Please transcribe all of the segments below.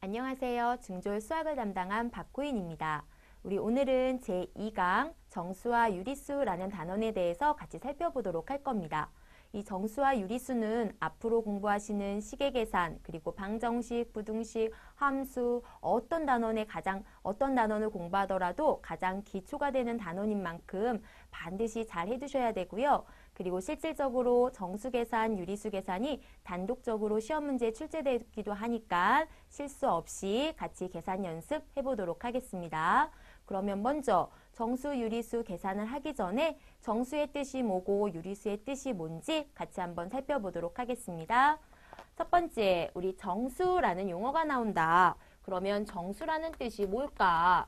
안녕하세요. 중졸 수학을 담당한 박호인입니다. 우리 오늘은 제2강 정수와 유리수라는 단원에 대해서 같이 살펴보도록 할 겁니다. 이 정수와 유리수는 앞으로 공부하시는 시계계산, 그리고 방정식, 부등식, 함수, 어떤 단원을 공부하더라도 가장 기초가 되는 단원인 만큼 반드시 잘 해두셔야 되고요. 그리고 실질적으로 정수 계산, 유리수 계산이 단독적으로 시험 문제에 출제되기도 하니까 실수 없이 같이 계산 연습해 보도록 하겠습니다. 그러면 먼저 정수, 유리수 계산을 하기 전에 정수의 뜻이 뭐고 유리수의 뜻이 뭔지 같이 한번 살펴보도록 하겠습니다. 첫 번째, 우리 정수라는 용어가 나온다. 그러면 정수라는 뜻이 뭘까?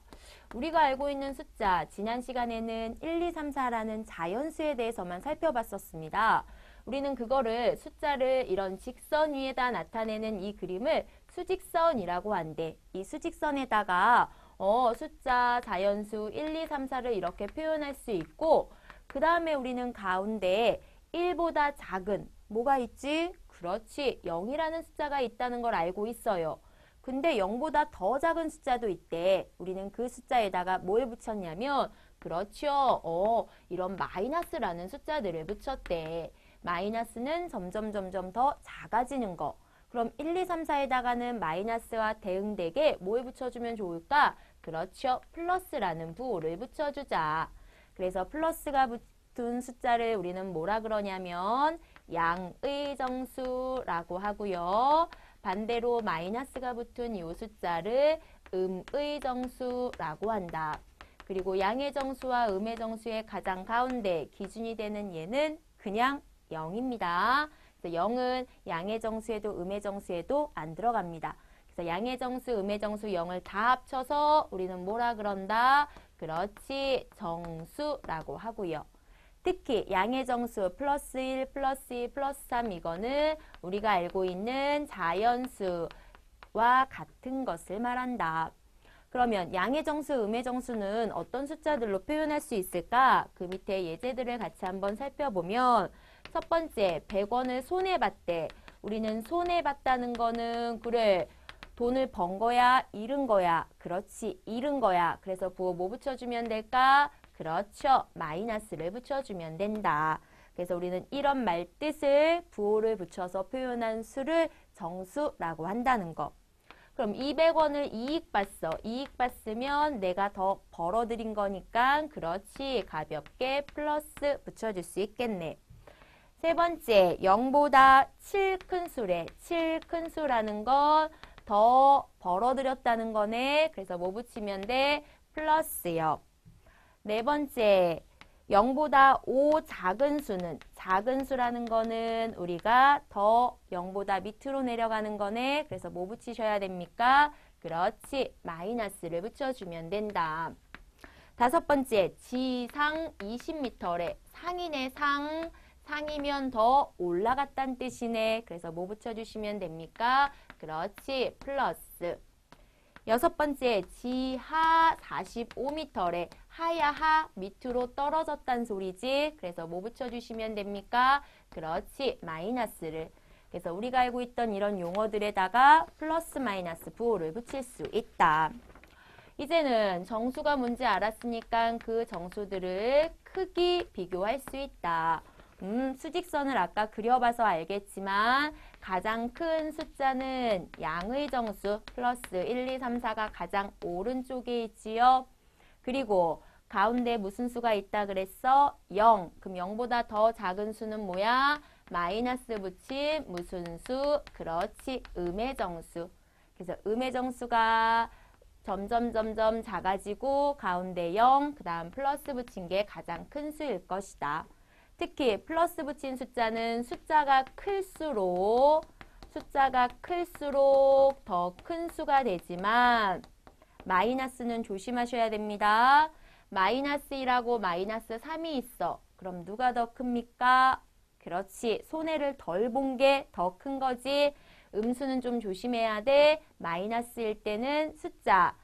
우리가 알고 있는 숫자, 지난 시간에는 1, 2, 3, 4라는 자연수에 대해서만 살펴봤었습니다. 우리는 그거를 숫자를 이런 직선 위에다 나타내는 이 그림을 수직선이라고 한대. 이 수직선에다가 숫자, 자연수 1, 2, 3, 4를 이렇게 표현할 수 있고 그 다음에 우리는 가운데에 1보다 작은 뭐가 있지? 그렇지, 0이라는 숫자가 있다는 걸 알고 있어요. 근데 0보다 더 작은 숫자도 있대. 우리는 그 숫자에다가 뭘 붙였냐면 그렇죠. 이런 마이너스라는 숫자들을 붙였대. 마이너스는 점점 더 작아지는 거. 그럼 1, 2, 3, 4에다가는 마이너스와 대응되게 뭘 붙여주면 좋을까? 그렇죠. 플러스라는 부호를 붙여주자. 그래서 플러스가 붙은 숫자를 우리는 뭐라 그러냐면 양의 정수라고 하고요. 반대로 마이너스가 붙은 이 숫자를 음의 정수라고 한다. 그리고 양의 정수와 음의 정수의 가장 가운데 기준이 되는 얘는 그냥 0입니다. 그래서 0은 양의 정수에도 음의 정수에도 안 들어갑니다. 그래서 양의 정수, 음의 정수 0을 다 합쳐서 우리는 뭐라 그런다? 그렇지, 정수라고 하고요. 특히 양의 정수 플러스 1, 플러스 2, 플러스 3 이거는 우리가 알고 있는 자연수와 같은 것을 말한다. 그러면 양의 정수, 음의 정수는 어떤 숫자들로 표현할 수 있을까? 그 밑에 예제들을 같이 한번 살펴보면 첫 번째, 100원을 손해 봤대. 우리는 손해 봤다는 거는 그래, 돈을 번 거야? 잃은 거야? 그렇지, 잃은 거야. 그래서 부호 뭐 붙여주면 될까? 그렇죠. 마이너스를 붙여주면 된다. 그래서 우리는 이런 말뜻을 부호를 붙여서 표현한 수를 정수라고 한다는 거. 그럼 200원을 이익 봤어. 이익 봤으면 내가 더 벌어들인 거니까 그렇지. 가볍게 플러스 붙여줄 수 있겠네. 세 번째, 0보다 7 큰 수래. 7 큰 수라는 건 더 벌어들였다는 거네. 그래서 뭐 붙이면 돼? 플러스요. 네 번째, 0보다 5 작은 수는, 작은 수라는 거는 우리가 더 0보다 밑으로 내려가는 거네. 그래서 뭐 붙이셔야 됩니까? 그렇지, 마이너스를 붙여주면 된다. 다섯 번째, 지상 20m래. 상이네, 상. 상이면 더 올라갔다는 뜻이네. 그래서 뭐 붙여주시면 됩니까? 그렇지, 플러스. 여섯 번째, 지하 45m래. 하야 하, 밑으로 떨어졌단 소리지. 그래서 뭐 붙여주시면 됩니까? 그렇지, 마이너스를. 그래서 우리가 알고 있던 이런 용어들에다가 플러스 마이너스 부호를 붙일 수 있다. 이제는 정수가 뭔지 알았으니까 그 정수들을 크기 비교할 수 있다. 수직선을 아까 그려봐서 알겠지만 가장 큰 숫자는 양의 정수 플러스 1, 2, 3, 4가 가장 오른쪽에 있지요. 그리고 가운데 무슨 수가 있다 그랬어? 0. 그럼 0보다 더 작은 수는 뭐야? 마이너스 붙인 무슨 수? 그렇지, 음의 정수. 그래서 음의 정수가 점점 작아지고 가운데 0, 그 다음 플러스 붙인 게 가장 큰 수일 것이다. 특히 플러스 붙인 숫자는 숫자가 클수록 더 큰 수가 되지만 마이너스는 조심하셔야 됩니다. 마이너스 1하고 마이너스 3이 있어. 그럼 누가 더 큽니까? 그렇지, 손해를 덜 본 게 더 큰 거지. 음수는 좀 조심해야 돼. 마이너스일 때는 숫자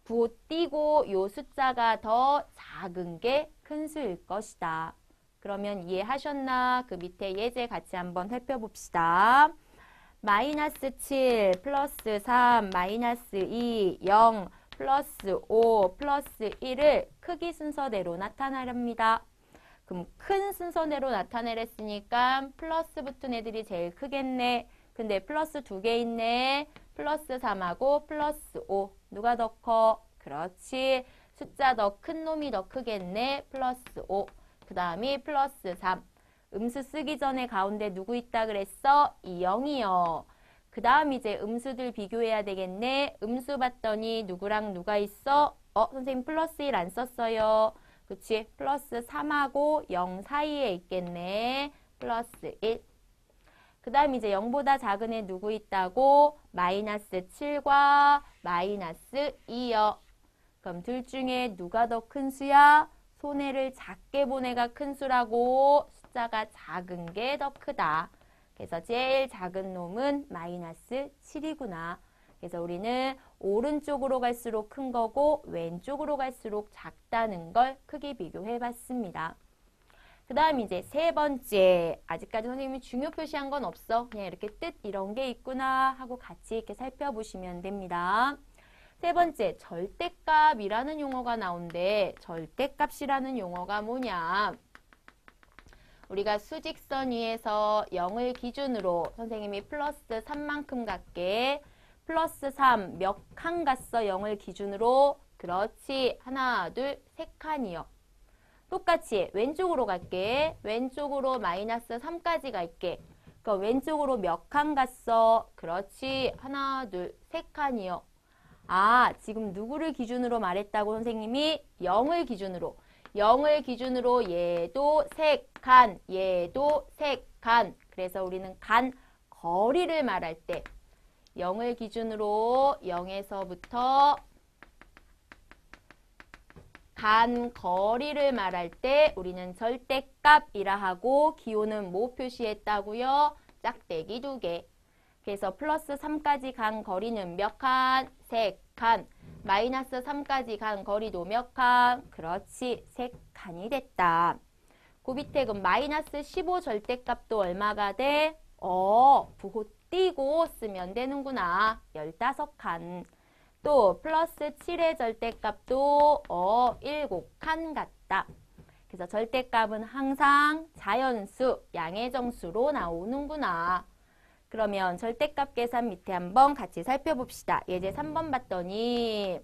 부호 띄고 요 숫자가 더 작은 게 큰 수일 것이다. 그러면 이해하셨나? 그 밑에 예제 같이 한번 살펴봅시다. 마이너스 7 플러스 3 마이너스 2 0 플러스 5 플러스 1을 크기 순서대로 나타나렵니다. 그럼 큰 순서대로 나타내랬으니까 플러스 붙은 애들이 제일 크겠네. 근데 플러스 2개 있네. 플러스 3하고 플러스 5. 누가 더 커? 그렇지. 숫자 더 큰 놈이 더 크겠네. 플러스 5. 그 다음이 플러스 3. 음수 쓰기 전에 가운데 누구 있다 그랬어? 이 0이요. 그 다음 이제 음수들 비교해야 되겠네. 음수 봤더니 누구랑 누가 있어? 선생님 플러스 1 안 썼어요. 그치? 플러스 3하고 0 사이에 있겠네. 플러스 1. 그 다음 이제 0보다 작은 애 누구 있다고? 마이너스 7과 마이너스 2요. 그럼 둘 중에 누가 더 큰 수야? 손해를 작게 본 애가 큰 수라고. 숫자가 작은 게 더 크다. 그래서 제일 작은 놈은 마이너스 7이구나. 그래서 우리는 오른쪽으로 갈수록 큰 거고 왼쪽으로 갈수록 작다는 걸 크기 비교해 봤습니다. 그 다음 이제 세 번째. 아직까지 선생님이 중요 표시한 건 없어. 그냥 이렇게 뜻 이런 게 있구나 하고 같이 이렇게 살펴보시면 됩니다. 세 번째, 절대값이라는 용어가 나온대. 절대값이라는 용어가 뭐냐? 우리가 수직선 위에서 0을 기준으로 선생님이 플러스 3만큼 갈게. 플러스 3 몇 칸 갔어? 0을 기준으로. 그렇지. 하나, 둘, 세 칸이요. 똑같이 왼쪽으로 갈게. 왼쪽으로 마이너스 3까지 갈게. 그럼 왼쪽으로 몇 칸 갔어? 그렇지. 하나, 둘, 세 칸이요. 아, 지금 누구를 기준으로 말했다고 선생님이? 0을 기준으로. 0을 기준으로 얘도 3칸, 얘도 3칸. 그래서 우리는 간 거리를 말할 때 0을 기준으로 0에서부터 간 거리를 말할 때 우리는 절대값이라 하고 기호는 뭐 표시했다고요? 짝대기 2개. 그래서 플러스 3까지 간 거리는 몇 칸? 3칸. 마이너스 3까지 간 거리도 몇 칸? 그렇지. 3칸이 됐다. 그 밑에 그럼 마이너스 15 절대값도 얼마가 돼? 부호 띄고 쓰면 되는구나. 15칸. 또 플러스 7의 절대값도 7칸 같다. 그래서 절대값은 항상 자연수, 양의 정수로 나오는구나. 그러면 절대값 계산 밑에 한번 같이 살펴봅시다. 예제 3번 봤더니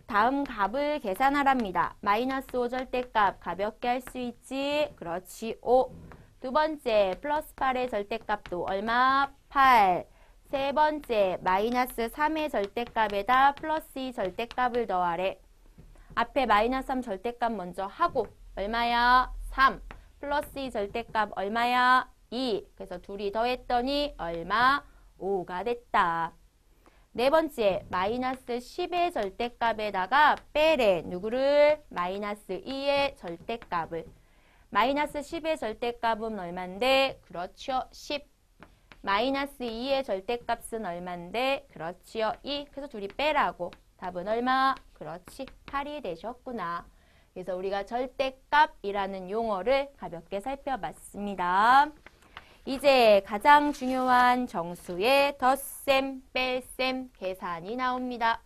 다음 값을 계산하랍니다. 마이너스 5 절대값 가볍게 할 수 있지? 그렇지. 5. 두 번째 플러스 8의 절대값도 얼마? 8. 세 번째 마이너스 3의 절대값에다 플러스 2 절대값을 더하래. 앞에 마이너스 3 절대값 먼저 하고 얼마야? 3. 플러스 2 절대값 얼마야? 2. 그래서 둘이 더했더니 얼마? 5가 됐다. 네 번째 마이너스 10의 절대값에다가 빼래. 누구를? 마이너스 2의 절대값을. 마이너스 10의 절대값은 얼만데? 그렇죠. 10. 마이너스 2의 절대값은 얼만데? 그렇지요. 2. 그래서 둘이 빼라고. 답은 얼마? 그렇지. 8이 되셨구나. 그래서 우리가 절대값이라는 용어를 가볍게 살펴봤습니다. 이제 가장 중요한 정수의 덧셈, 뺄셈 계산이 나옵니다.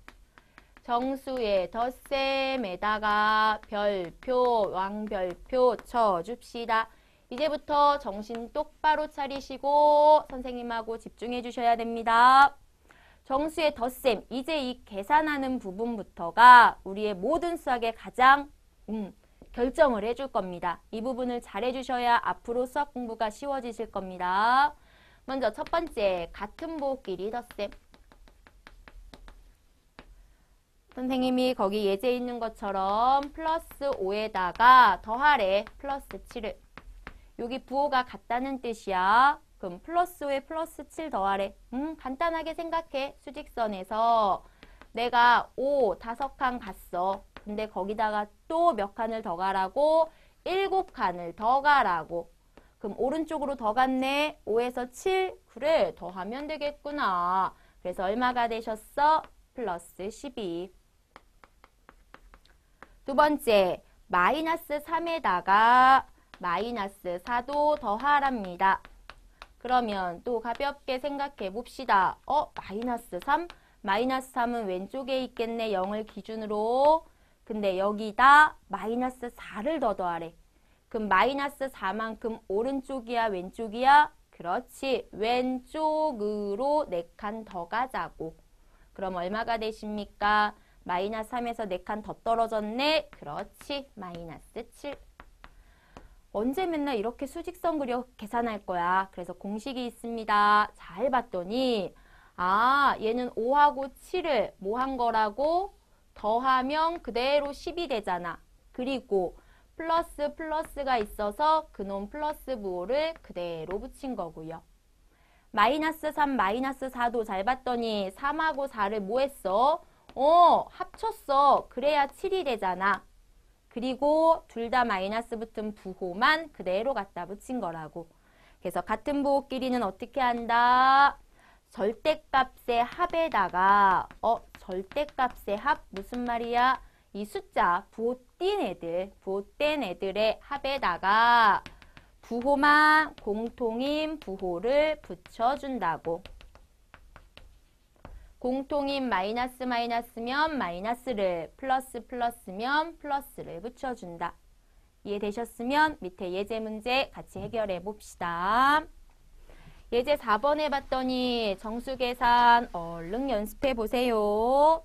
정수의 덧셈에다가 별표, 왕별표 쳐줍시다. 이제부터 정신 똑바로 차리시고 선생님하고 집중해 주셔야 됩니다. 정수의 덧셈, 이제 이 계산하는 부분부터가 우리의 모든 수학의 가장 결정을 해줄 겁니다. 이 부분을 잘 해주셔야 앞으로 수학 공부가 쉬워지실 겁니다. 먼저 첫 번째, 같은 부호끼리 덧셈. 선생님이 거기 예제 있는 것처럼 플러스 5에다가 더하래. 플러스 7을. 여기 부호가 같다는 뜻이야. 그럼 플러스 5에 플러스 7 더하래. 간단하게 생각해. 수직선에서 내가 5, 5칸 갔어. 근데 거기다가 또 몇 칸을 더 가라고? 7칸을 더 가라고. 그럼 오른쪽으로 더 갔네. 5에서 7. 그래, 더하면 되겠구나. 그래서 얼마가 되셨어? 플러스 12. 두 번째, 마이너스 3에다가 마이너스 4도 더하랍니다. 그러면 또 가볍게 생각해 봅시다. 마이너스 3? 마이너스 3은 왼쪽에 있겠네. 0을 기준으로. 근데 여기다 마이너스 4를 더 더하래. 그럼 마이너스 4만큼 오른쪽이야, 왼쪽이야? 그렇지. 왼쪽으로 4칸 더 가자고. 그럼 얼마가 되십니까? 마이너스 3에서 4칸 더 떨어졌네. 그렇지. 마이너스 7. 언제 맨날 이렇게 수직선 그려 계산할 거야? 그래서 공식이 있습니다. 잘 봤더니 얘는 5하고 7을 뭐 한 거라고? 더하면 그대로 10이 되잖아. 그리고 플러스가 있어서 그놈 플러스 부호를 그대로 붙인 거고요. 마이너스 3, 마이너스 4도 잘 봤더니 3하고 4를 뭐 했어? 합쳤어. 그래야 7이 되잖아. 그리고 둘 다 마이너스 붙은 부호만 그대로 갖다 붙인 거라고. 그래서 같은 부호끼리는 어떻게 한다? 절대값의 합에다가 절대값의 합 무슨 말이야? 이 숫자 부호 뗀 애들의 합에다가 부호만 공통인 부호를 붙여준다고. 공통인 마이너스면 마이너스를, 플러스면 플러스를 붙여준다. 이해되셨으면 밑에 예제 문제 같이 해결해 봅시다. 예제 4번 해봤더니 정수계산 얼른 연습해 보세요.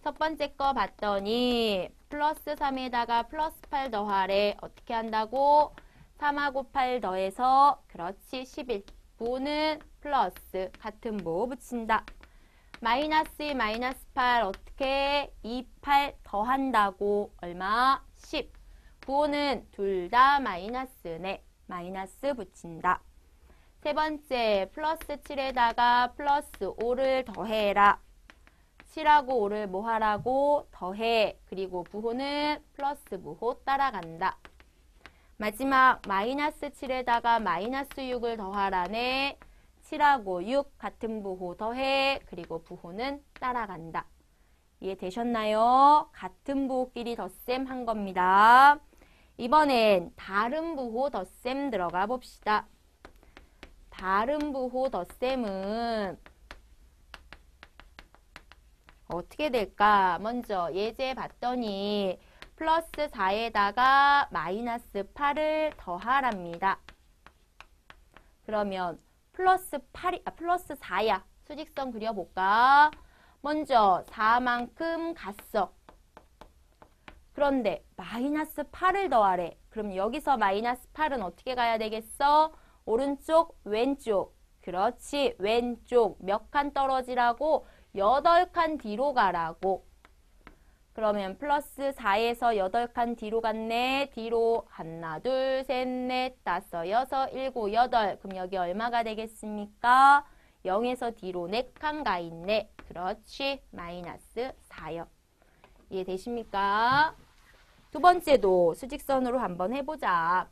첫 번째 거 봤더니 플러스 3에다가 플러스 8 더하래. 어떻게 한다고? 3하고 8 더해서 그렇지 11. 부호는 플러스 같은 부호 붙인다. 마이너스 2, 마이너스 8 어떻게? 2, 8 더한다고. 얼마? 10. 부호는 둘 다 마이너스네. 마이너스 붙인다. 세 번째 플러스 7에다가 플러스 5를 더해라. 7하고 5를 뭐 하라고? 더해. 그리고 부호는 플러스 부호 따라간다. 마지막 마이너스 7에다가 마이너스 6을 더하라네. 7하고 6 같은 부호 더해. 그리고 부호는 따라간다. 이해되셨나요? 같은 부호끼리 덧셈 한 겁니다. 이번엔 다른 부호 덧셈 들어가 봅시다. 다른 부호 덧셈은 어떻게 될까? 먼저 예제 봤더니 플러스 4에다가 마이너스 8을 더하랍니다. 그러면 플러스 4야. 수직선 그려볼까? 먼저 4만큼 갔어. 그런데 마이너스 8을 더하래. 그럼 여기서 마이너스 8은 어떻게 가야 되겠어? 오른쪽, 왼쪽. 그렇지. 왼쪽. 몇 칸 떨어지라고? 8칸 뒤로 가라고. 그러면 플러스 4에서 8칸 뒤로 갔네. 뒤로 하나, 둘, 셋, 넷, 다섯, 여섯, 일곱, 여덟. 그럼 여기 얼마가 되겠습니까? 0에서 뒤로 4칸 가 있네. 그렇지. 마이너스 4요. 이해되십니까? 두 번째도 수직선으로 한번 해보자.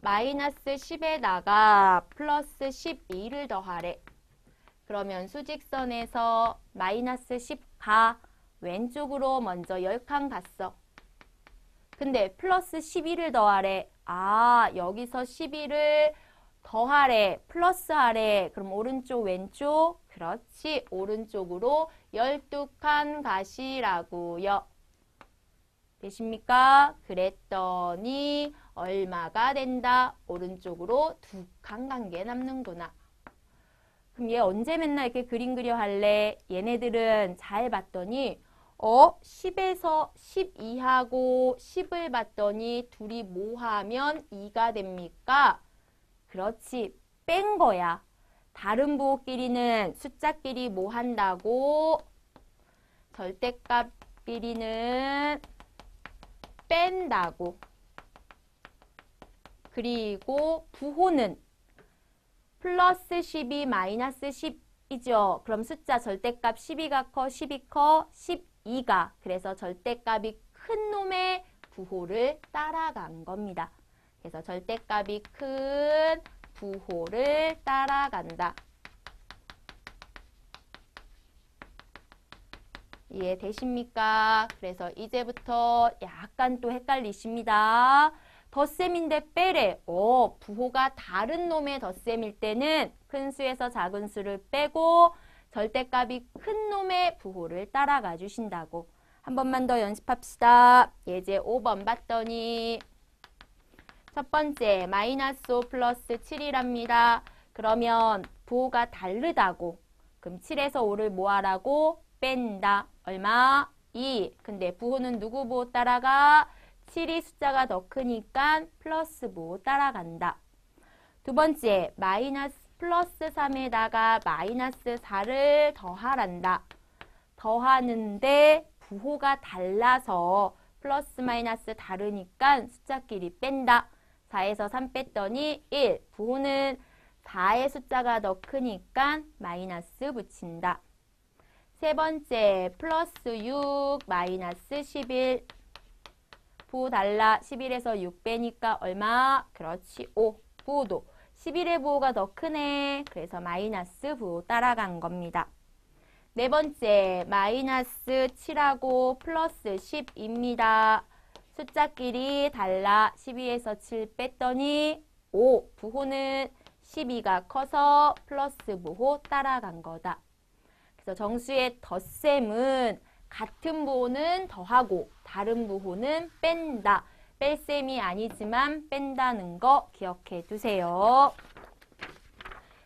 마이너스 10에다가 플러스 12를 더하래. 그러면 수직선에서 마이너스 10가 왼쪽으로 먼저 10칸 갔어. 근데 플러스 12를 더하래. 여기서 12를 더하래. 플러스 하래. 그럼 오른쪽 왼쪽. 그렇지. 오른쪽으로 12칸 가시라고요. 되십니까? 그랬더니 얼마가 된다? 오른쪽으로 2칸 간 게 남는구나. 그럼 얘 언제 맨날 이렇게 그림 그려 할래? 얘네들은 잘 봤더니 10에서 12하고 10을 봤더니 둘이 뭐 하면 2가 됩니까? 그렇지. 뺀 거야. 다른 부호끼리는 숫자끼리 뭐 한다고? 절대값끼리는 뺀다고. 그리고 부호는 플러스 12 마이너스 10이죠. 그럼 숫자 절대값 12가 커, 10이 커, 12가. 그래서 절대값이 큰 놈의 부호를 따라간 겁니다. 그래서 절대값이 큰 부호를 따라간다. 이해되십니까? 그래서 이제부터 약간 또 헷갈리십니다. 덧셈인데 빼래. 부호가 다른 놈의 덧셈일 때는 큰 수에서 작은 수를 빼고 절대값이 큰 놈의 부호를 따라가 주신다고. 한 번만 더 연습합시다. 예제 5번 봤더니 첫 번째 마이너스 5 플러스 7이랍니다. 그러면 부호가 다르다고. 그럼 7에서 5를 뭐 하라고? 뺀다. 얼마? 2. 근데 부호는 누구 부호 따라가? 7이 숫자가 더 크니까 플러스 부호 따라간다. 두 번째 마이너스 플러스 3에다가 마이너스 4를 더하란다. 더하는데 부호가 달라서 플러스 마이너스 다르니까 숫자끼리 뺀다. 4에서 3 뺐더니 1. 부호는 4의 숫자가 더 크니까 마이너스 붙인다. 세 번째 플러스 6 마이너스 11. 부호 달라. 11에서 6 빼니까 얼마? 그렇지 5. 부호도 11의 부호가 더 크네. 그래서 마이너스 부호 따라간 겁니다. 네 번째 마이너스 7하고 플러스 10입니다. 숫자끼리 달라. 12에서 7 뺐더니 5. 부호는 12가 커서 플러스 부호 따라간 거다. 그래서 정수의 덧셈은 같은 부호는 더하고 다른 부호는 뺀다. 뺄셈이 아니지만 뺀다는 거 기억해 두세요.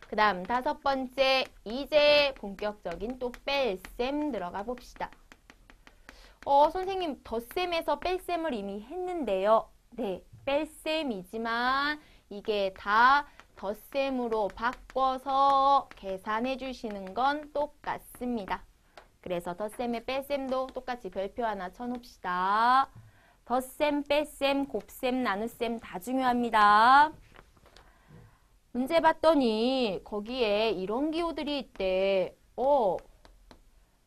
그 다음 다섯 번째, 이제 본격적인 또 뺄셈 들어가 봅시다. 선생님 덧셈에서 뺄셈을 이미 했는데요. 네, 뺄셈이지만 이게 다 덧셈으로 바꿔서 계산해 주시는 건 똑같습니다. 그래서 덧셈에 뺄셈도 똑같이 별표 하나 쳐놓읍시다. 덧셈, 뺄셈, 곱셈, 나눗셈 다 중요합니다. 문제 봤더니 거기에 이런 기호들이 있대.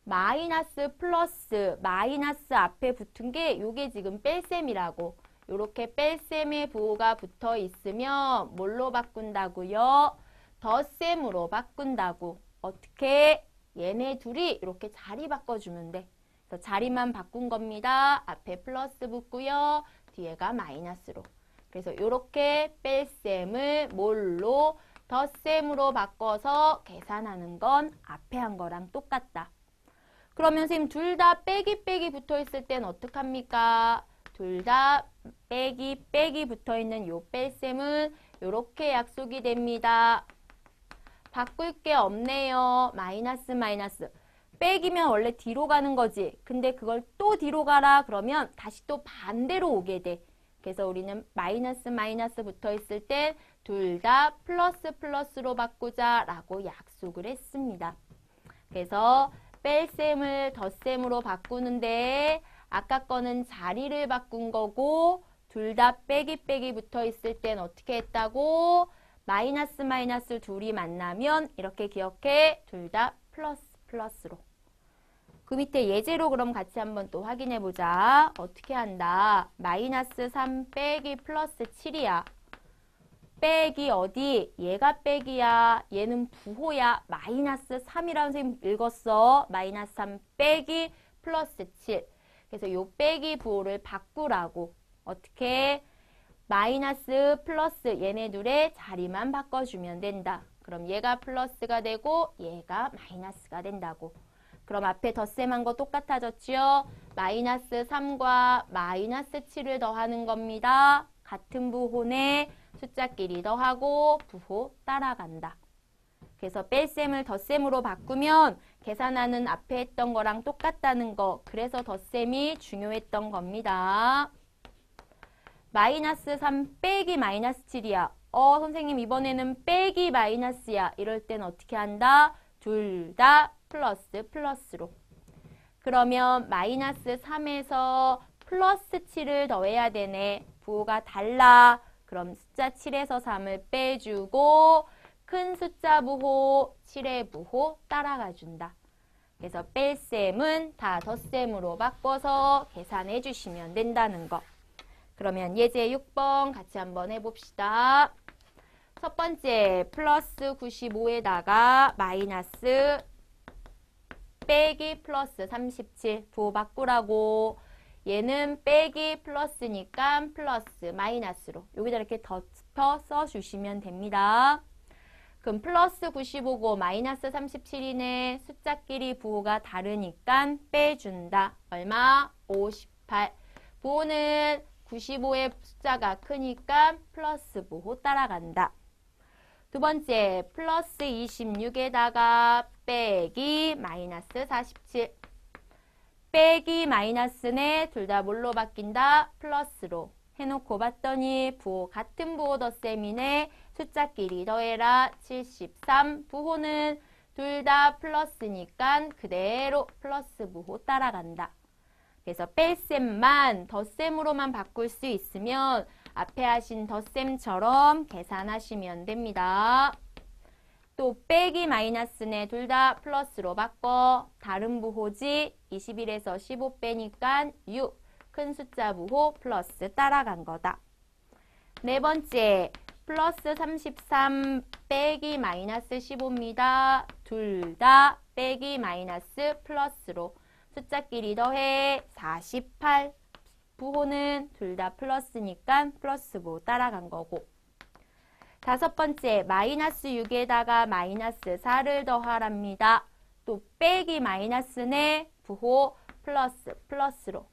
마이너스 플러스 마이너스 앞에 붙은 게 요게 지금 뺄셈이라고. 요렇게 뺄셈의 부호가 붙어 있으면 뭘로 바꾼다고요? 덧셈으로 바꾼다고. 어떻게? 얘네 둘이 이렇게 자리 바꿔주면 돼. 그래서 자리만 바꾼 겁니다. 앞에 플러스 붙고요. 뒤에가 마이너스로. 그래서 이렇게 뺄셈을 뭘로? 덧셈으로 바꿔서 계산하는 건 앞에 한 거랑 똑같다. 그러면 선생님 둘 다 빼기 빼기 붙어 있을 땐 어떡합니까? 둘 다 빼기 빼기 붙어 있는 요 뺄셈은 이렇게 약속이 됩니다. 바꿀 게 없네요. 마이너스 마이너스. 빼기면 원래 뒤로 가는 거지. 근데 그걸 또 뒤로 가라 그러면 다시 또 반대로 오게 돼. 그래서 우리는 마이너스 마이너스 붙어 있을 땐 둘 다 플러스 플러스로 바꾸자 라고 약속을 했습니다. 그래서 뺄셈을 덧셈으로 바꾸는데 아까 거는 자리를 바꾼 거고 둘 다 빼기 빼기 붙어 있을 땐 어떻게 했다고? 마이너스 마이너스 둘이 만나면 이렇게 기억해. 둘 다 플러스 플러스로. 그 밑에 예제로 그럼 같이 한번 또 확인해 보자. 어떻게 한다? 마이너스 3 빼기 플러스 7이야. 빼기 어디? 얘가 빼기야. 얘는 부호야. 마이너스 3이라고 선생님 읽었어. 마이너스 3 빼기 플러스 7. 그래서 요 빼기 부호를 바꾸라고. 어떻게? 마이너스 플러스 얘네 둘의 자리만 바꿔주면 된다. 그럼 얘가 플러스가 되고 얘가 마이너스가 된다고. 그럼 앞에 덧셈한 거 똑같아졌죠? 마이너스 3과 마이너스 7을 더하는 겁니다. 같은 부호네 숫자끼리 더하고 부호 따라간다. 그래서 뺄셈을 덧셈으로 바꾸면 계산하는 앞에 했던 거랑 똑같다는 거. 그래서 덧셈이 중요했던 겁니다. 마이너스 3 빼기 마이너스 7이야. 선생님 이번에는 빼기 마이너스야. 이럴 땐 어떻게 한다? 둘 다 플러스 플러스로. 그러면 마이너스 3에서 플러스 7을 더해야 되네. 부호가 달라. 그럼 숫자 7에서 3을 빼주고 큰 숫자 부호, 7의 부호 따라가 준다. 그래서 뺄셈은 다 덧셈으로 바꿔서 계산해 주시면 된다는 거. 그러면 예제 6번 같이 한번 해봅시다. 첫 번째 플러스 95에다가 마이너스 빼기 플러스 37 부호 바꾸라고. 얘는 빼기 플러스니까 플러스 마이너스로 여기다 이렇게 덮어 써주시면 됩니다. 그럼 플러스 95고 마이너스 37이네. 숫자끼리 부호가 다르니까 빼준다. 얼마? 58. 부호는 95의 숫자가 크니까 플러스 부호 따라간다. 두 번째, 플러스 26에다가 빼기 마이너스 47. 빼기 마이너스네. 둘 다 뭘로 바뀐다? 플러스로 해놓고 봤더니 부호 같은 부호 덧셈이네. 숫자끼리 더해라. 73. 부호는 둘 다 플러스니까 그대로 플러스 부호 따라간다. 그래서 뺄셈만 덧셈으로만 바꿀 수 있으면 앞에 하신 덧셈처럼 계산하시면 됩니다. 또 빼기 마이너스네. 둘 다 플러스로 바꿔. 다른 부호지. 21에서 15 빼니까 6. 큰 숫자 부호 플러스 따라간 거다. 네 번째, 플러스 33 빼기 마이너스 15입니다. 둘 다 빼기 마이너스 플러스로 숫자끼리 더해 48. 부호는 둘 다 플러스니까 플러스 부호 따라간 거고. 다섯 번째, 마이너스 6에다가 마이너스 4를 더하랍니다. 또 빼기 마이너스네. 부호 플러스 플러스로.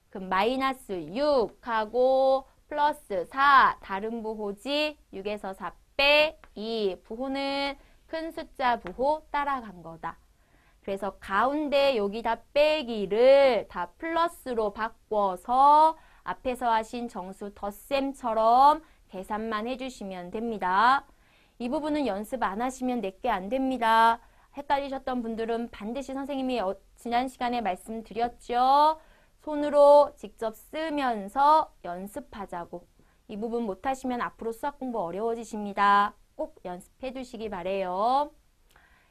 그럼 마이너스 6하고 플러스 4 다른 부호지. 6에서 4 빼 2. 부호는 큰 숫자 부호 따라간 거다. 그래서 가운데 여기다 빼기를 다 플러스로 바꿔서 앞에서 하신 정수 덧셈처럼 계산만 해주시면 됩니다. 이 부분은 연습 안 하시면 내게 안 됩니다. 헷갈리셨던 분들은 반드시 선생님이 지난 시간에 말씀드렸죠. 손으로 직접 쓰면서 연습하자고. 이 부분 못하시면 앞으로 수학 공부 어려워지십니다. 꼭 연습해 주시기 바래요.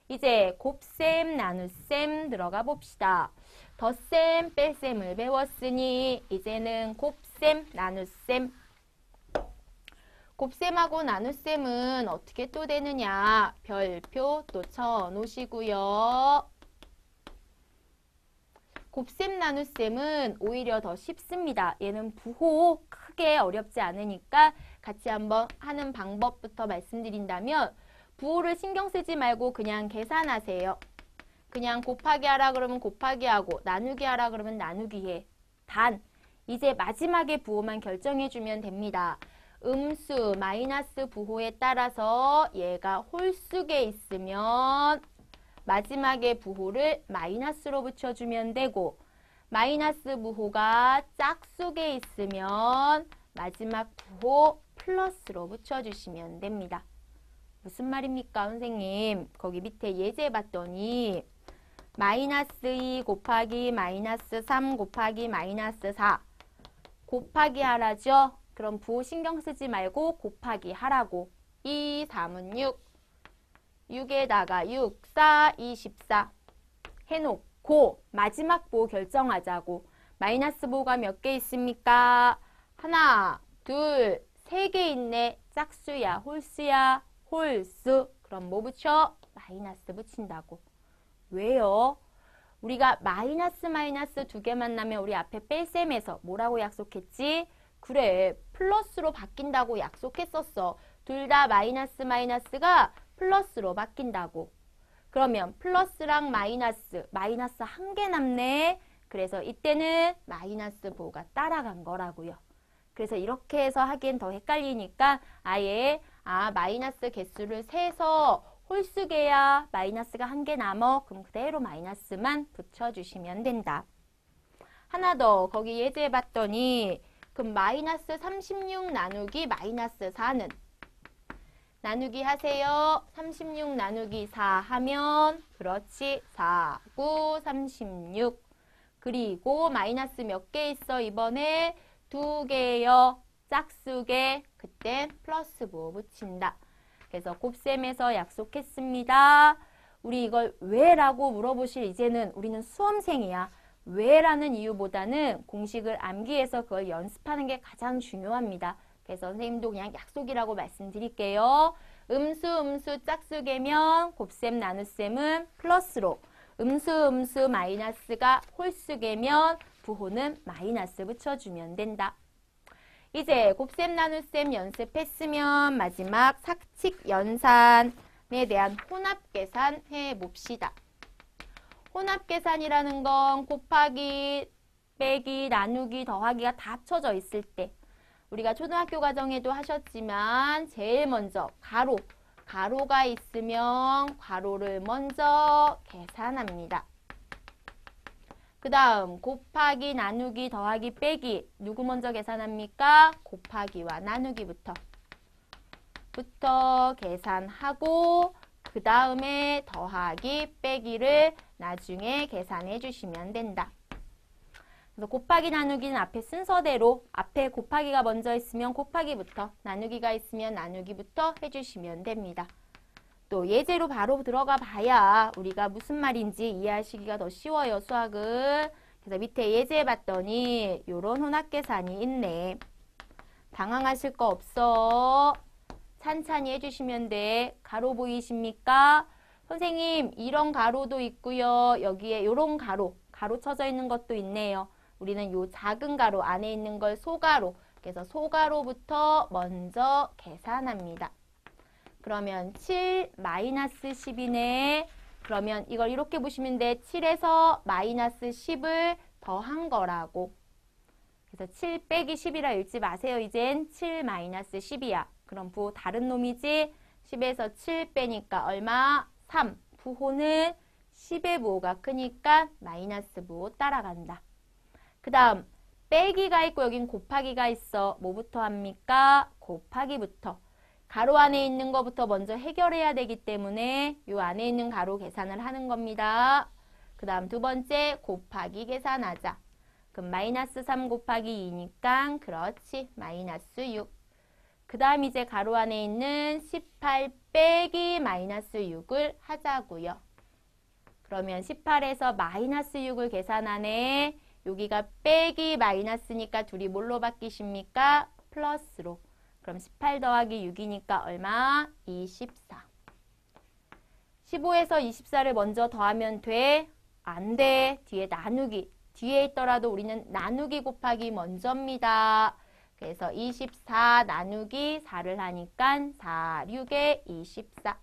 이제 곱셈, 나눗셈 들어가 봅시다. 덧셈, 뺄셈을 배웠으니 이제는 곱셈, 나눗셈. 곱셈하고 나눗셈은 어떻게 또 되느냐? 별표 또 쳐놓으시고요. 곱셈, 나눗셈은 오히려 더 쉽습니다. 얘는 부호 크게 어렵지 않으니까 같이 한번 하는 방법부터 말씀드린다면 부호를 신경 쓰지 말고 그냥 계산하세요. 그냥 곱하기 하라 그러면 곱하기 하고 나누기 하라 그러면 나누기 해. 단, 이제 마지막에 부호만 결정해주면 됩니다. 음수, 마이너스 부호에 따라서 얘가 홀수에 있으면 마지막에 부호를 마이너스로 붙여주면 되고 마이너스 부호가 짝수에 있으면 마지막 부호 플러스로 붙여주시면 됩니다. 무슨 말입니까, 선생님? 거기 밑에 예제 봤더니 마이너스 2 곱하기 마이너스 3 곱하기 마이너스 4 곱하기 하라죠? 그럼 부호 신경 쓰지 말고 곱하기 하라고. 2, 3은 6. 6에다가 6, 4, 24 해놓고 마지막 부호 결정하자고. 마이너스 부호가 몇 개 있습니까? 하나, 둘, 세 개 있네. 짝수야, 홀수야? 홀수. 그럼 뭐 붙여? 마이너스 붙인다고. 왜요? 우리가 마이너스 두 개 만나면 우리 앞에 뺄셈에서 뭐라고 약속했지? 그래, 플러스로 바뀐다고 약속했었어. 둘 다 마이너스가 플러스로 바뀐다고. 그러면 플러스랑 마이너스 한 개 남네. 그래서 이때는 마이너스 부호가 따라간 거라고요. 그래서 이렇게 해서 하기엔 더 헷갈리니까 아예 마이너스 개수를 세서 홀수개야 마이너스가 한 개 남어. 그럼 그대로 마이너스만 붙여주시면 된다. 하나 더 거기 예제 봤더니 그럼 마이너스 36 나누기 마이너스 4는 나누기 하세요. 36 나누기 4 하면 그렇지 4, 9, 36 그리고 마이너스 몇 개 있어 이번에 2개요. 짝수개 그땐 플러스 부호 붙인다. 그래서 곱셈에서 약속했습니다. 우리 이걸 왜라고 물어보실 이제는 우리는 수험생이야. 왜라는 이유보다는 공식을 암기해서 그걸 연습하는 게 가장 중요합니다. 그래서 선생님도 그냥 약속이라고 말씀드릴게요. 음수 짝수개면 곱셈 나눗셈은 플러스로 음수 마이너스가 홀수개면 부호는 마이너스 붙여주면 된다. 이제 곱셈 나눗셈 연습했으면 마지막 삭칙 연산에 대한 혼합 계산 해봅시다. 혼합 계산이라는 건 곱하기, 빼기, 나누기, 더하기가 다 합쳐져 있을 때 우리가 초등학교 과정에도 하셨지만 제일 먼저 가로가 있으면 괄호를 먼저 계산합니다. 그 다음 곱하기, 나누기, 더하기, 빼기 누구 먼저 계산합니까? 곱하기와 나누기부터 계산하고 그 다음에 더하기, 빼기를 나중에 계산해 주시면 된다. 그래서 곱하기, 나누기는 앞에 순서대로 앞에 곱하기가 먼저 있으면 곱하기부터 나누기가 있으면 나누기부터 해주시면 됩니다. 또 예제로 바로 들어가 봐야 우리가 무슨 말인지 이해하시기가 더 쉬워요, 수학은. 그래서 밑에 예제 봤더니 요런 혼합계산이 있네. 당황하실 거 없어. 찬찬히 해주시면 돼. 가로 보이십니까? 선생님 이런 가로도 있고요. 여기에 요런 가로 쳐져 있는 것도 있네요. 우리는 요 작은 가로 안에 있는 걸 소가로, 그래서 소가로부터 먼저 계산합니다. 그러면 7 마이너스 10이네. 그러면 이걸 이렇게 보시면 돼. 7에서 마이너스 10을 더한 거라고. 그래서 7 빼기 10이라 읽지 마세요. 이젠 7 마이너스 10이야. 그럼 부호 다른 놈이지. 10에서 7 빼니까 얼마? 3. 부호는 10의 부호가 크니까 마이너스 부호 따라간다. 그 다음 빼기가 있고 여긴 곱하기가 있어. 뭐부터 합니까? 곱하기부터. 가로 안에 있는 것부터 먼저 해결해야 되기 때문에 요 안에 있는 가로 계산을 하는 겁니다. 그 다음 두 번째 곱하기 계산하자. 그럼 마이너스 3 곱하기 2니까 그렇지 마이너스 6. 그 다음 이제 가로 안에 있는 18 빼기 마이너스 6을 하자고요. 그러면 18에서 마이너스 6을 계산하네. 여기가 빼기 마이너스니까 둘이 뭘로 바뀌십니까? 플러스로. 그럼 18 더하기 6이니까 얼마? 24. 15에서 24를 먼저 더하면 돼? 안 돼. 뒤에 나누기. 뒤에 있더라도 우리는 나누기 곱하기 먼저입니다. 그래서 24 나누기 4를 하니까 4, 6에 24.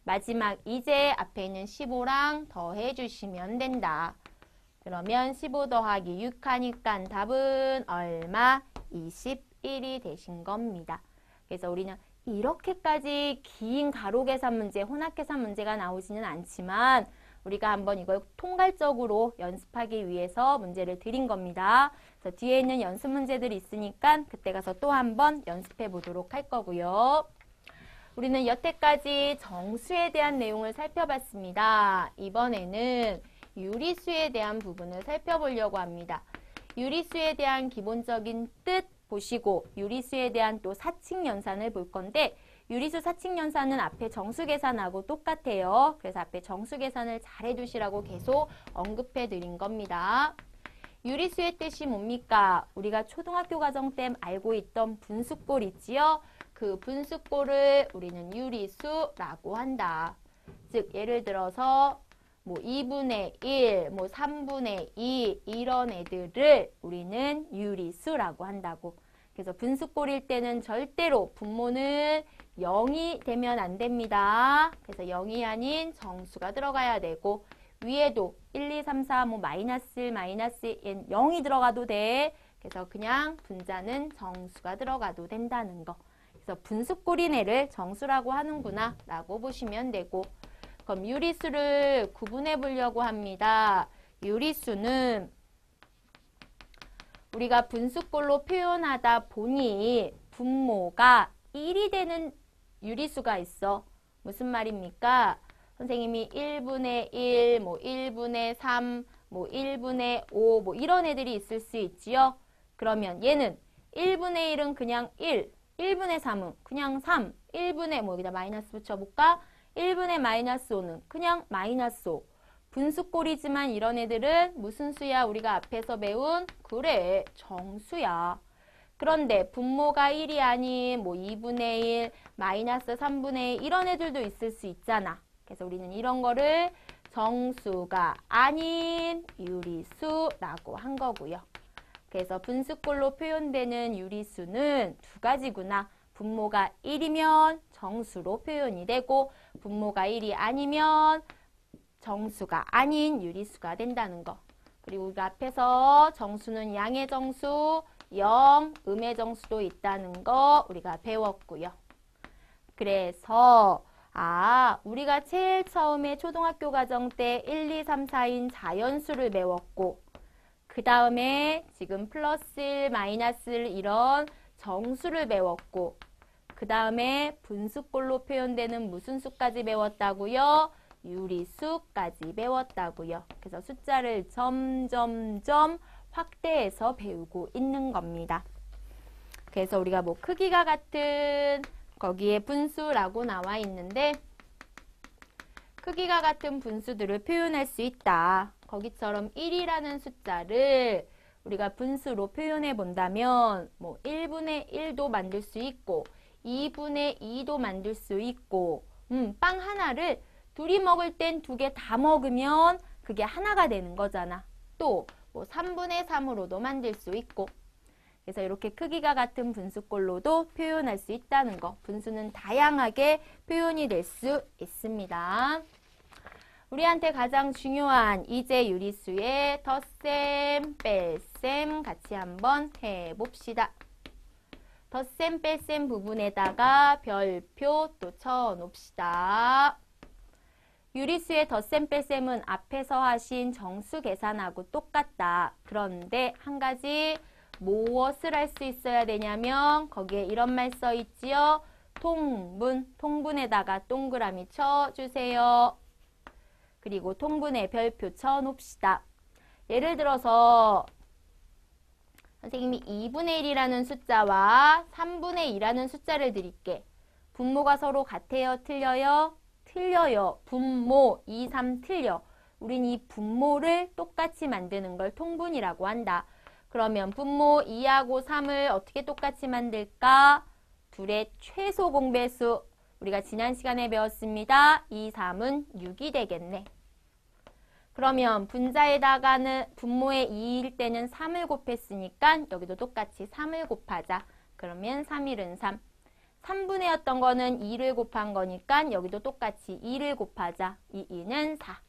마지막 이제 앞에 있는 15랑 더해 주시면 된다. 그러면 15 더하기 6 하니까 답은 얼마? 21이 되신 겁니다. 그래서 우리는 이렇게까지 긴 가로 계산 문제, 혼합 계산 문제가 나오지는 않지만 우리가 한번 이걸 통괄적으로 연습하기 위해서 문제를 드린 겁니다. 그래서 뒤에 있는 연습 문제들이 있으니까 그때 가서 또 한번 연습해 보도록 할 거고요. 우리는 여태까지 정수에 대한 내용을 살펴봤습니다. 이번에는 유리수에 대한 부분을 살펴보려고 합니다. 유리수에 대한 기본적인 뜻 보시고 유리수에 대한 또 사칙연산을 볼 건데 유리수 사칙연산은 앞에 정수 계산하고 똑같아요. 그래서 앞에 정수 계산을 잘 해두시라고 계속 언급해 드린 겁니다. 유리수의 뜻이 뭡니까? 우리가 초등학교 과정 때 알고 있던 분수꼴 있지요? 그 분수꼴을 우리는 유리수라고 한다. 즉 예를 들어서 뭐 2분의 1, 뭐 3분의 2 이런 애들을 우리는 유리수라고 한다고. 그래서 분수꼴일 때는 절대로 분모는 0이 되면 안 됩니다. 그래서 0이 아닌 정수가 들어가야 되고 위에도 1, 2, 3, 4, 뭐 마이너스 1, 마이너스 1, 0이 들어가도 돼. 그래서 그냥 분자는 정수가 들어가도 된다는 거. 그래서 분수꼴인 애를 정수라고 하는구나 라고 보시면 되고 그럼 유리수를 구분해 보려고 합니다. 유리수는 우리가 분수꼴로 표현하다 보니 분모가 1이 되는 유리수가 있어. 무슨 말입니까? 선생님이 1분의 1, 뭐 1분의 3, 뭐 1분의 5, 뭐 이런 애들이 있을 수 있지요. 그러면 얘는 1분의 1은 그냥 1, 1분의 3은 그냥 3, 1분의 뭐 여기다 마이너스 붙여볼까? 1분의 마이너스 5는 그냥 마이너스 5. 분수꼴이지만 이런 애들은 무슨 수야? 우리가 앞에서 배운 그래 정수야. 그런데 분모가 1이 아닌 뭐 2분의 1, 마이너스 3분의 1 이런 애들도 있을 수 있잖아. 그래서 우리는 이런 거를 정수가 아닌 유리수라고 한 거고요. 그래서 분수꼴로 표현되는 유리수는 두 가지구나. 분모가 1이면 정수로 표현이 되고 분모가 1이 아니면 정수가 아닌 유리수가 된다는 거. 그리고 우리가 앞에서 정수는 양의 정수, 0, 음의 정수도 있다는 거 우리가 배웠고요. 그래서 우리가 제일 처음에 초등학교 과정 때 1, 2, 3, 4인 자연수를 배웠고 그 다음에 지금 플러스 1, 마이너스 1 이런 정수를 배웠고 그 다음에 분수꼴로 표현되는 무슨 수까지 배웠다고요? 유리수까지 배웠다고요. 그래서 숫자를 점점점 확대해서 배우고 있는 겁니다. 그래서 우리가 뭐 크기가 같은 거기에 분수라고 나와 있는데 크기가 같은 분수들을 표현할 수 있다. 거기처럼 1이라는 숫자를 우리가 분수로 표현해 본다면 뭐 1분의 1도 만들 수 있고 2분의 2도 만들 수 있고 빵 하나를 둘이 먹을 땐 두 개 다 먹으면 그게 하나가 되는 거잖아. 또 뭐 3분의 3으로도 만들 수 있고 그래서 이렇게 크기가 같은 분수꼴로도 표현할 수 있다는 거. 분수는 다양하게 표현이 될 수 있습니다. 우리한테 가장 중요한 이제 유리수의 덧셈, 뺄셈 같이 한번 해봅시다. 덧셈, 뺄셈 부분에다가 별표 또 쳐놓읍시다. 유리수의 덧셈, 뺄셈은 앞에서 하신 정수 계산하고 똑같다. 그런데 한 가지 무엇을 할 수 있어야 되냐면 거기에 이런 말 써 있지요. 통분, 통분에다가 동그라미 쳐주세요. 그리고 통분에 별표 쳐놓읍시다. 예를 들어서 선생님이 2분의 1이라는 숫자와 3분의 2라는 숫자를 드릴게. 분모가 서로 같아요? 틀려요? 틀려요. 분모 2, 3 틀려. 우린 이 분모를 똑같이 만드는 걸 통분이라고 한다. 그러면 분모 2하고 3을 어떻게 똑같이 만들까? 둘의 최소 공배수. 우리가 지난 시간에 배웠습니다. 2, 3은 6이 되겠네. 그러면 분자에다가는 분모에 2일 때는 3을 곱했으니까 여기도 똑같이 3을 곱하자. 그러면 3일은 3. 3분의였던 거는 2를 곱한 거니까 여기도 똑같이 2를 곱하자. 2는 4.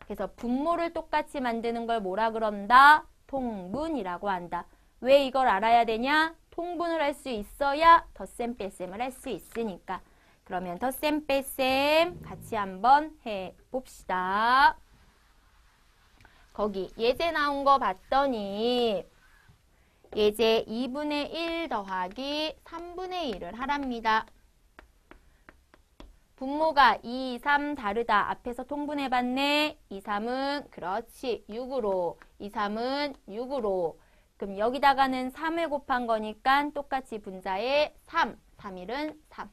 그래서 분모를 똑같이 만드는 걸 뭐라 그런다? 통분이라고 한다. 왜 이걸 알아야 되냐? 통분을 할 수 있어야 덧셈 뺄셈을 할 수 있으니까. 그러면 덧셈 뺄셈 같이 한번 해봅시다. 거기 예제 나온 거 봤더니 예제 2분의 1 더하기 3분의 1을 하랍니다. 분모가 2, 3 다르다. 앞에서 통분해봤네. 2, 3은 그렇지 6으로 2, 3은 6으로 그럼 여기다가는 3을 곱한 거니까 똑같이 분자에 3, 3일은 3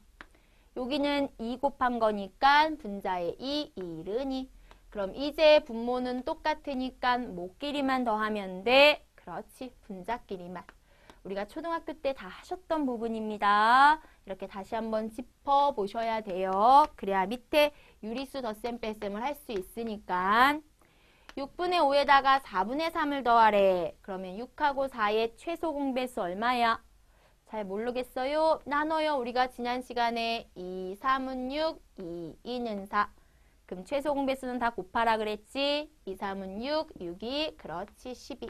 여기는 2 곱한 거니까 분자에 2, 2일은 2 그럼 이제 분모는 똑같으니까 모끼리만 더하면 돼. 그렇지 분자끼리만 우리가 초등학교 때 다 하셨던 부분입니다. 이렇게 다시 한번 짚어보셔야 돼요. 그래야 밑에 유리수 덧셈 뺄셈을 할 수 있으니까 6분의 5에다가 4분의 3을 더하래. 그러면 6하고 4의 최소 공배수 얼마야? 잘 모르겠어요? 나눠요. 우리가 지난 시간에 2, 3은 6, 2, 2는 4. 그럼 최소 공배수는 다 곱하라 그랬지? 2, 3은 6, 6이 그렇지 12.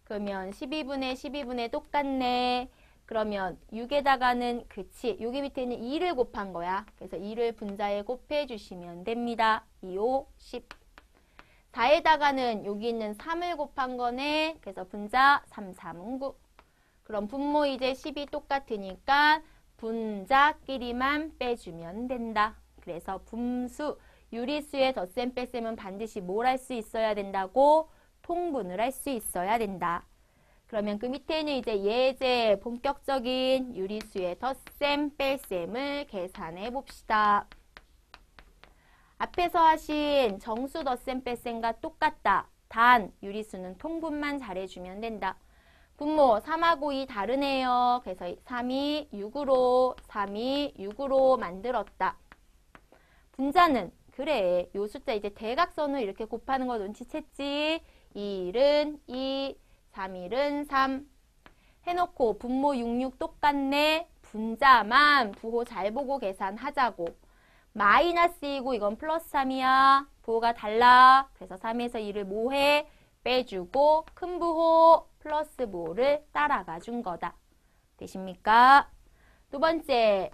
그러면 12분의 똑같네. 그러면 6에다가는 그치 여기 밑에는 2를 곱한 거야. 그래서 2를 분자에 곱해주시면 됩니다. 2, 5, 10 4에다가는 여기 있는 3을 곱한 거네. 그래서 분자 3, 3은 9 그럼 분모 이제 10이 똑같으니까 분자끼리만 빼주면 된다. 그래서 분수, 유리수의 덧셈 뺄셈은 반드시 뭘 할 수 있어야 된다고? 통분을 할 수 있어야 된다. 그러면 그 밑에는 이제 예제 본격적인 유리수의 덧셈 뺄셈을 계산해 봅시다. 앞에서 하신 정수 덧셈 뺄셈과 똑같다. 단 유리수는 통분만 잘해주면 된다. 분모 3하고 2 다르네요. 그래서 3이 6으로 3이 6으로 만들었다. 분자는 그래. 요 숫자 이제 대각선을 이렇게 곱하는 거 눈치챘지? 2일은 2, 3일은 3. 해놓고 분모 66 똑같네. 분자만 부호 잘 보고 계산하자고. 마이너스이고 이건 플러스 3이야. 부호가 달라. 그래서 3에서 2를 뭐해? 빼주고 큰 부호 플러스 부호를 따라가 준 거다. 되십니까? 두 번째.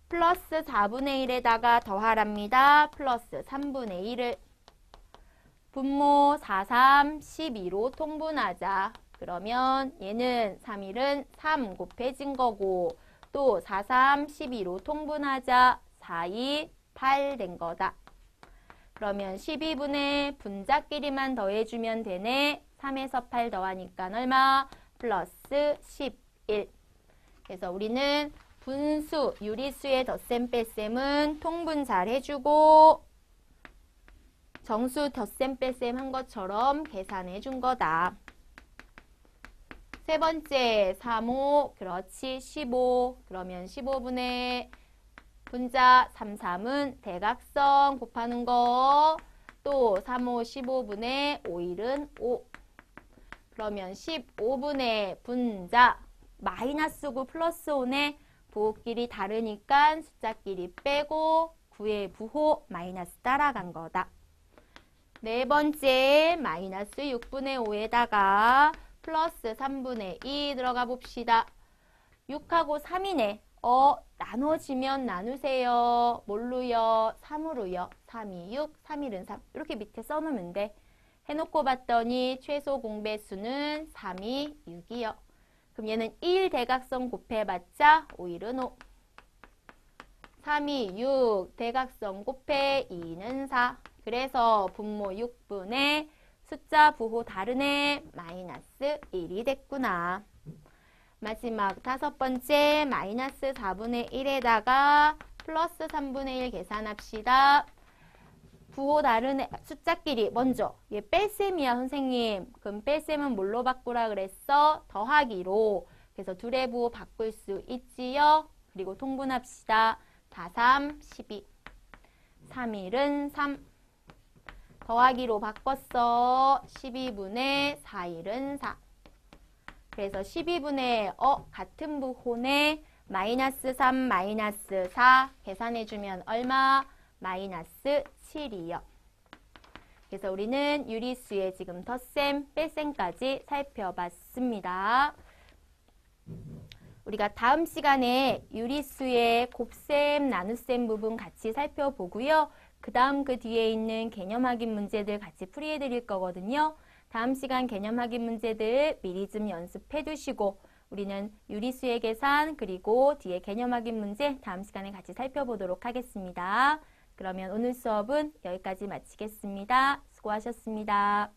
플러스 4분의 1에다가 더하랍니다. 플러스 3분의 1을 분모 4, 3, 12로 통분하자. 그러면 얘는 3일은 3 곱해진 거고 또 4, 3, 12로 통분하자. 4, 2, 8 된 거다. 그러면 12분의 분자끼리만 더해주면 되네. 3에서 8 더하니까 얼마? 플러스 11. 그래서 우리는 분수, 유리수의 덧셈 뺄셈은 통분 잘 해주고 정수 덧셈 뺄셈 한 것처럼 계산해 준 거다. 세 번째, 3, 5, 그렇지, 15. 그러면 15분의 분자 3, 3은 대각선 곱하는 거. 또 3, 5, 15분의 5일은 5. 그러면 15분의 분자 마이너스 9 플러스 5네. 부호끼리 다르니까 숫자끼리 빼고 9의 부호 마이너스 따라간 거다. 네 번째, 마이너스 6분의 5에다가 플러스 3분의 2 들어가 봅시다. 6하고 3이네. 나눠지면 나누세요. 뭘로요? 3으로요. 3이 6, 3일은 3. 이렇게 밑에 써놓으면 돼. 해놓고 봤더니 최소 공배수는 3이 6이요. 그럼 얘는 1 대각선 곱해봤자 5일은 5. 3이 6 대각선 곱해 2는 4. 그래서 분모 6분의 숫자 부호 다르네. 마이너스 1이 됐구나. 마지막 다섯 번째 마이너스 4분의 1에다가 플러스 3분의 1 계산합시다. 부호 다른 숫자끼리 먼저 얘 뺄셈이야 선생님. 그럼 뺄셈은 뭘로 바꾸라 그랬어? 더하기로. 그래서 둘의 부호 바꿀 수 있지요. 그리고 통분합시다. 4, 3, 12. 3일은 3. 더하기로 바꿨어. 12분의 4일은 4. 그래서 12분의 같은 부호네. 마이너스 3, 마이너스 4 계산해주면 얼마? 마이너스 7이요. 그래서 우리는 유리수의 지금 덧셈, 뺄셈까지 살펴봤습니다. 우리가 다음 시간에 유리수의 곱셈, 나눗셈 부분 같이 살펴보고요. 그 다음 그 뒤에 있는 개념 확인 문제들 같이 풀이해 드릴 거거든요. 다음 시간 개념 확인 문제들 미리 좀 연습해 두시고 우리는 유리수의 계산 그리고 뒤에 개념 확인 문제 다음 시간에 같이 살펴보도록 하겠습니다. 그러면 오늘 수업은 여기까지 마치겠습니다. 수고하셨습니다.